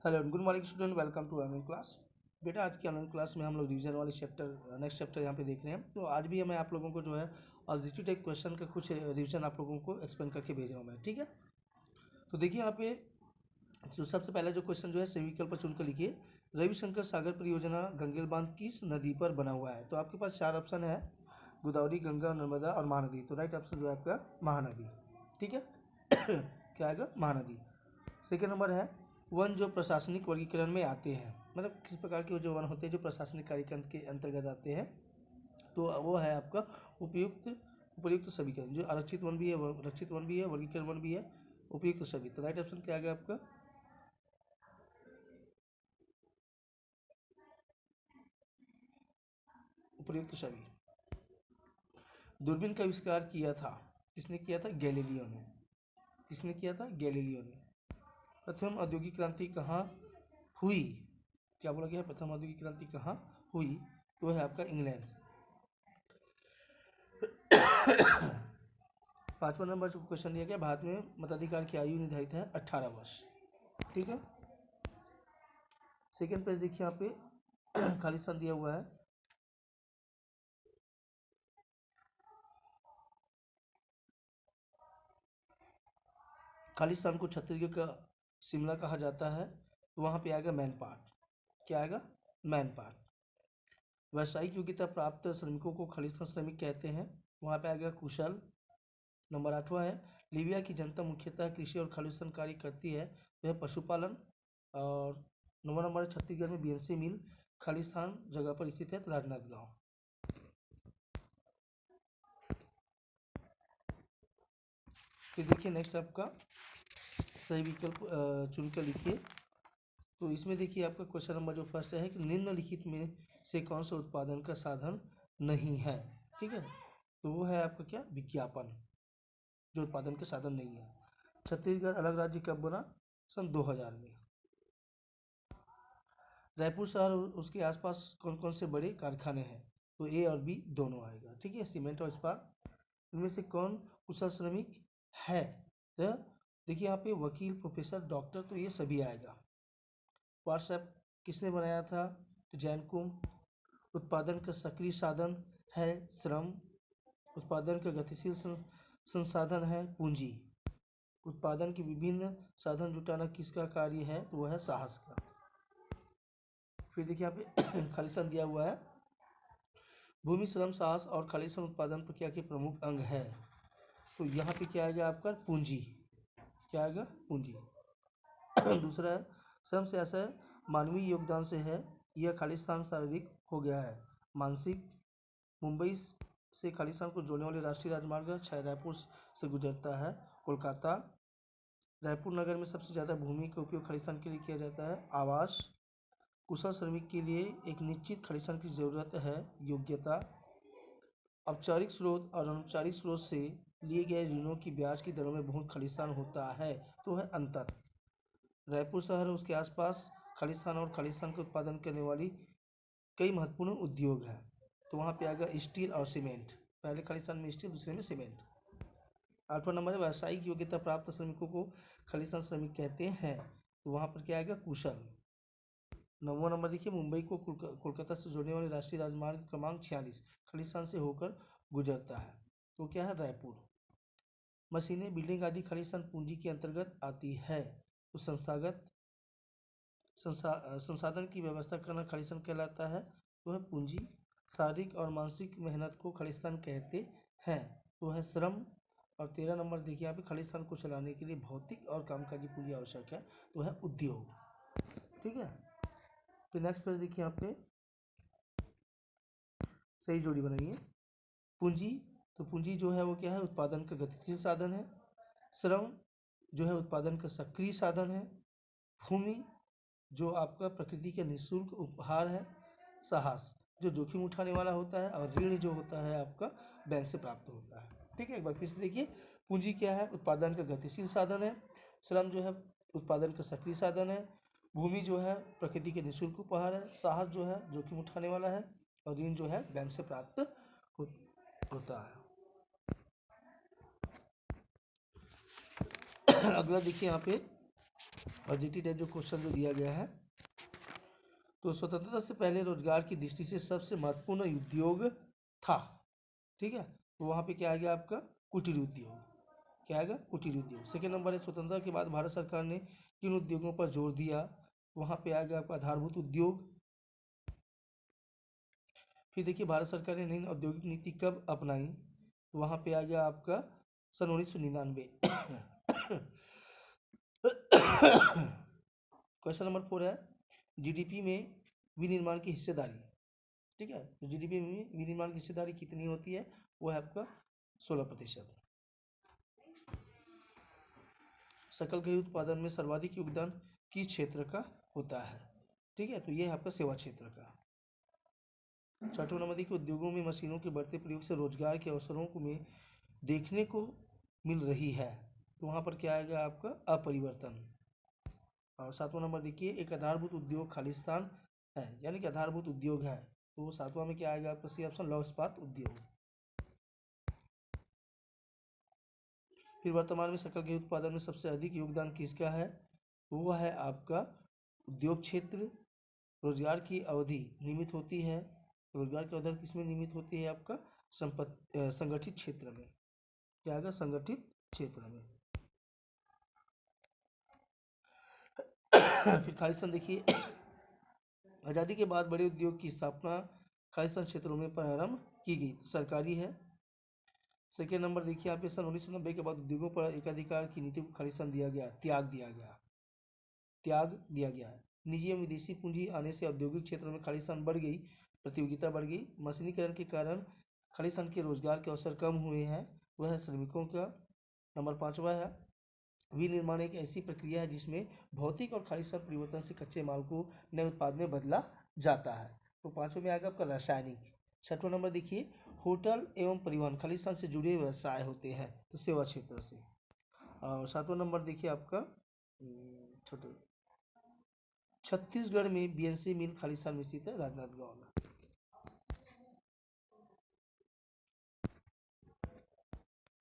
Hello good morning student, welcome to online class. बेटा आज की ऑनलाइन क्लास में हम लोग रिवीजन वाले नेक्स्ट चैप्टर यहाँ पे देख रहे हैं। तो आज भी मैं आप लोगों को जो है ऑब्जेक्टिव टाइप क्वेश्चन का कुछ रिवीजन आप लोगों को एक्सप्लेन करके भेज रहा हूँ मैं, ठीक है। तो देखिए यहाँ पे जो सबसे पहला जो क्वेश्चन जो है सही विकल्प पर चुनकर लिखिए। रविशंकर सागर परियोजना गंगेल बांध किस नदी पर बना हुआ है? तो आपके पास चार ऑप्शन है, गोदावरी, गंगा, नर्मदा और महानदी। तो राइट ऑप्शन जो है आपका महानदी, ठीक है। क्या आएगा? महानदी। सेकेंड नंबर है वन जो प्रशासनिक वर्गीकरण में आते हैं, मतलब किस प्रकार के जो वन होते हैं जो प्रशासनिक कार्यक्रम के अंतर्गत आते हैं। तो वो है आपका उपयुक्त उपयुक्त समीकरण। जो आरक्षित वन भी है, रक्षित वन भी है, वर्गीकरण वन भी है, उपयुक्त सभी। तो राइट ऑप्शन क्या आ गया आपका? उपयुक्त सभी। दूरबीन का आविष्कार किया था, किसने किया था? गैलीलियो ने। किसने किया था? गैलीलियो ने। प्रथम औद्योगिक क्रांति कहाँ हुई? क्या बोला गया? प्रथम औद्योगिक क्रांति कहाँ हुई? तो है आपका इंग्लैंड से। पांचवा नंबर जो क्वेश्चन दिया गया, भारत में मताधिकार की आयु निर्धारित है 18 वर्ष, ठीक है। सेकेंड पेज देखिए यहाँ पे खाली स्थान दिया हुआ है। खालिस्तान को छत्तीसगढ़ का शिमला कहा जाता है। तो वहाँ पे आएगा मैन पार्ट। क्या आएगा? Man part. व्यावसायिक योग्यता प्राप्त श्रमिकों को खालिस्तान श्रमिक कहते हैं। वहाँ पे आएगा कुशल। नंबर 8वां है लीबिया की जनता मुख्यतः कृषि और खालिस्तान कार्य करती है, तो है पशुपालन। और नंबर छत्तीसगढ़ में बीएनसी मिल खालिस्तान जगह पर स्थित है, राजनांदगांव गाँव। फिर देखिए नेक्स्ट आपका सही विकल्प चुनकर लिखिए। तो इसमें देखिए आपका क्वेश्चन नंबर जो फर्स्ट है कि निम्नलिखित में से कौन सा उत्पादन का साधन नहीं है, ठीक है। तो वो है आपका क्या? विज्ञापन, जो उत्पादन के साधन नहीं है। छत्तीसगढ़ अलग राज्य कब बना? सन 2000 में। रायपुर शहर और उसके आसपास कौन कौन से बड़े कारखाने हैं? तो ए और बी दोनों आएगा, ठीक है। सीमेंट और इस्पात। इनमें से कौन कुशल श्रमिक है? तो देखिए यहाँ पे वकील, प्रोफेसर, डॉक्टर, तो ये सभी आएगा। व्हाट्सएप किसने बनाया था? तो जैन कुंभ। उत्पादन का सक्रिय साधन है श्रम। उत्पादन का गतिशील संसाधन है पूंजी। उत्पादन के विभिन्न साधन जुटाना किसका कार्य है? तो वह है साहस का। फिर देखिए यहाँ पे खालिस्तान दिया हुआ है। भूमि, श्रम, साहस और खालिस्तान उत्पादन प्रक्रिया के प्रमुख अंग है। तो यहाँ पे क्या आएगा आपका? पूंजी। क्या आएगा? पूंजी। दूसरा है श्रम से ऐसा है मानवीय योगदान से है, यह खालिस्तान शारीरिक हो गया है। मानसिक, मुंबई से खालिस्तान को जोड़ने वाले राष्ट्रीय राजमार्ग 6 रायपुर से गुजरता है। कोलकाता, रायपुर नगर में सबसे ज़्यादा भूमि का उपयोग खालिस्तान के लिए किया जाता है। आवास, कुशल श्रमिक के लिए एक निश्चित खालिस्तान की ज़रूरत है। योग्यता, औपचारिक स्रोत और अनौपचारिक स्रोत से लिए गए ऋणों की ब्याज की दरों में बहुत खालिस्तान होता है, तो है अंतर। रायपुर शहर और उसके आसपास खालिस्तान और खालिस्तान का उत्पादन करने वाली कई महत्वपूर्ण उद्योग हैं। तो वहाँ पे आएगा स्टील और सीमेंट। पहले खालिस्तान में स्टील, दूसरे में सीमेंट। 8वां नंबर है व्यावसायिक योग्यता प्राप्त श्रमिकों को खालिस्तान श्रमिक कहते हैं। तो वहाँ पर क्या आएगा? कुशल। 9वां नंबर देखिए मुंबई को कोलकाता से जोड़ने वाले राष्ट्रीय राजमार्ग क्रमांक 46 खालिस्तान से होकर गुजरता है। तो क्या है? रायपुर। मशीनें, बिल्डिंग आदि खालिस्तान पूंजी के अंतर्गत आती है। तो संस्थागत संसाधन की व्यवस्था करना खालिस्तान कहलाता है, तो है पूंजी। शारीरिक और मानसिक मेहनत को खालिस्तान कहते हैं, तो है श्रम। और 13 नंबर देखिए यहाँ पे खालिस्तान को चलाने के लिए भौतिक और कामकाजी पूंजी आवश्यक है, तो है उद्योग, ठीक है। तो नेक्स्ट पेज देखिए यहाँ पे सही जोड़ी बनाइए। पूंजी, तो पूंजी जो है वो क्या है? उत्पादन का गतिशील साधन है। श्रम जो है उत्पादन का सक्रिय साधन है। भूमि जो आपका प्रकृति का निःशुल्क उपहार है। साहस जो जोखिम उठाने वाला होता है। और ऋण जो होता है आपका बैंक से प्राप्त होता है, ठीक है। एक बार फिर से देखिए, पूंजी क्या है? उत्पादन का गतिशील साधन है। श्रम जो है उत्पादन का सक्रिय साधन है। भूमि जो है प्रकृति के निःशुल्क उपहार है। साहस जो है जोखिम उठाने वाला है। और ऋण जो है बैंक से प्राप्त होता है। अगला देखिए यहाँ पे ऑब्जेक्टिव टाइप जो क्वेश्चन जो दिया गया है, तो स्वतंत्रता से पहले रोजगार की दृष्टि से सबसे महत्वपूर्ण उद्योग था, ठीक है, तो वहाँ पे क्या आ गया आपका कुटीर उद्योग, क्या आएगा कुटीर उद्योग। सेकेंड नंबर है स्वतंत्रता के बाद भारत सरकार ने किन उद्योगों पर जोर दिया, वहाँ पे आ गया आपका आधारभूत उद्योग। फिर देखिए भारत सरकार ने नई औद्योगिक नीति कब अपनाई, तो वहाँ पे आ गया आपका सन 1999। क्वेश्चन नंबर 4 है जीडीपी में विनिर्माण की हिस्सेदारी, ठीक है, तो जीडीपी में विनिर्माण की हिस्सेदारी कितनी होती है, वो है आपका 16%। सकल घरेलू उत्पादन में सर्वाधिक योगदान किस क्षेत्र का होता है, ठीक है, तो ये है आपका सेवा क्षेत्र का। छठवां नंबर देखिए उद्योगों में मशीनों के बढ़ते प्रयोग से रोजगार के अवसरों को में देखने को मिल रही है, तो वहाँ पर क्या आएगा आपका अपरिवर्तन। और सातवां नंबर देखिए एक आधारभूत उद्योग खालिस्तान है, यानी कि आधारभूत उद्योग है, तो वो सातवां में क्या आएगा आपका सी ऑप्शन लौह इस्पात उद्योग। फिर वर्तमान में सकल घरेलू उत्पादन में सबसे अधिक योगदान किसका है, वो है आपका उद्योग क्षेत्र। रोजगार की अवधि नियमित होती है, रोजगार की अवधि किसमें नियमित होती है आपका संगठित क्षेत्र में, क्या आएगा संगठित क्षेत्र में। फिर खालिस्तान देखिए आज़ादी के बाद बड़े उद्योग की स्थापना खालिस्तान क्षेत्रों में प्रारंभ की गई, सरकारी है। सेकेंड नंबर देखिए आप सन 1990 के बाद उद्योगों पर एकाधिकार की नीति को खालिस्तान दिया गया, त्याग दिया गया है। निजी एवं विदेशी पूंजी आने से औद्योगिक क्षेत्र में खालिस्तान बढ़ गई, प्रतियोगिता बढ़ गई, मशीनीकरण के कारण खालिस्तान के रोजगार के अवसर कम हुए हैं, वह है श्रमिकों का। नंबर 5वां है विनिर्माण एक ऐसी प्रक्रिया है जिसमें भौतिक और खालिस्तान परिवर्तन से कच्चे माल को नए उत्पाद में बदला जाता है, तो 5वें में आएगा आपका रासायनिक। 6वां नंबर देखिए होटल एवं परिवहन खालिस्तान से जुड़े व्यवसाय होते हैं, तो सेवा क्षेत्र से। और 7वां नंबर देखिए आपका छोटे छत्तीसगढ़ में बीएनसी मिल खालिस्तान में स्थित है, राजनांदगांव में।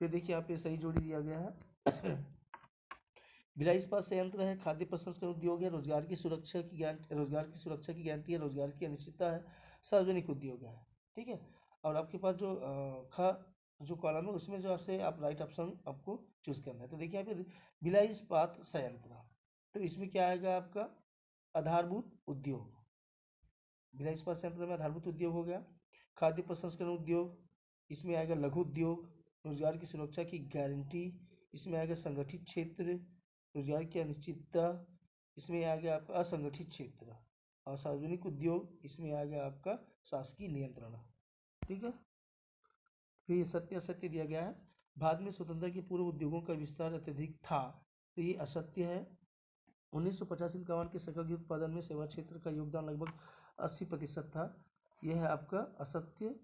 फिर देखिए यहाँ पे सही जोड़ी दिया गया है। भिलाई इस्पात संयंत्र है, खाद्य प्रसंस्करण उद्योग है, रोजगार की सुरक्षा की गारंटी है, रोजगार की अनिश्चितता है, सार्वजनिक उद्योग है, ठीक है। और आपके पास जो जो कॉलम है उसमें जो आपसे आप राइट ऑप्शन आपको चूज करना है, तो देखिए यहाँ पे भिलाई इस्पात संयंत्र, तो इसमें क्या आएगा आपका आधारभूत उद्योग, भिलाई इस्पात संयंत्र में आधारभूत उद्योग हो गया। खाद्य प्रसंस्करण उद्योग, इसमें आएगा लघु उद्योग, रोजगार की सुरक्षा की गारंटी, इसमें आएगा संगठित क्षेत्र, रोजगार की अनिश्चितता, इसमें आ गया आपका असंगठित क्षेत्र, और सार्वजनिक उद्योग इसमें आ गया आपका शासकीय नियंत्रण, ठीक है। फिर सत्य असत्य दिया गया है, भारत में स्वतंत्रता के पूर्व उद्योगों का विस्तार अत्यधिक था, तो ये असत्य है। 1950-51 के सकल घरेलू उत्पादन में सेवा क्षेत्र का योगदान लगभग 80% था, यह है आपका असत्य।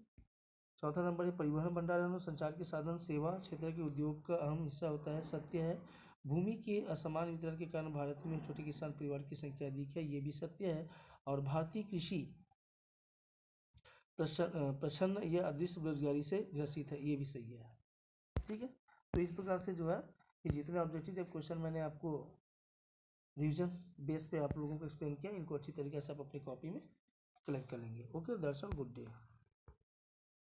चौथा नंबर है परिवहन भंडारण और संचार के साधन सेवा क्षेत्र के उद्योग का अहम हिस्सा होता है, सत्य है। भूमि के असमान वितरण के कारण भारत में छोटे किसान परिवार की संख्या अधिक है, ये भी सत्य है। और भारतीय कृषि प्रच्छन्न या अदृश्य बेरोजगारी से ग्रसित है, ये भी सही है, ठीक है। तो इस प्रकार से जो है ये जितने ऑब्जेक्टिव क्वेश्चन मैंने आपको रिवीजन बेस पे आप लोगों को एक्सप्लेन किया, इनको अच्छी तरीके से आप अपनी कॉपी में कलेक्ट कर लेंगे। ओके दर्शन, गुड डे।